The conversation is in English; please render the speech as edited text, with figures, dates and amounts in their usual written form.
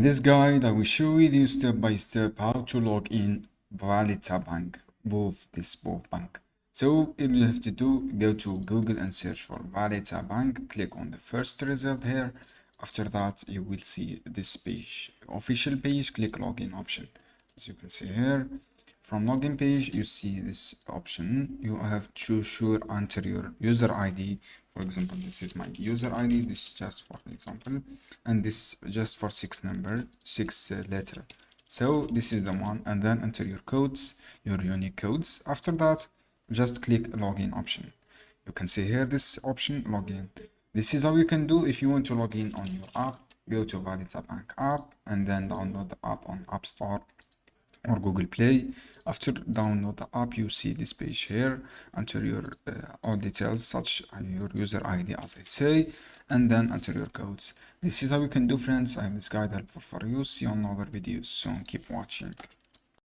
this guide, I will show with you step by step how to log in Valletta Bank, both bank. So all you have to do, go to Google and search for Valletta Bank. Click on the first result here. After that, you will see this page, official page. Click login option. As you can see here, from login page, you see this option. You have to enter your user ID. For example, this is my user ID. This is just for example, and this just for six letter. So this is the one, and then enter your codes, your unique codes. After that, just click login option. You can see here this option, login. This is how you can do if you want to log in on your app. Go to Valletta Bank app and then download the app on App Store or Google Play. After download the app, you see this page here. Enter your all details such your user ID, as I say, and then enter your codes. This is how you can do, friends. I have this guide helpful for you. See you on other videos soon. Keep watching.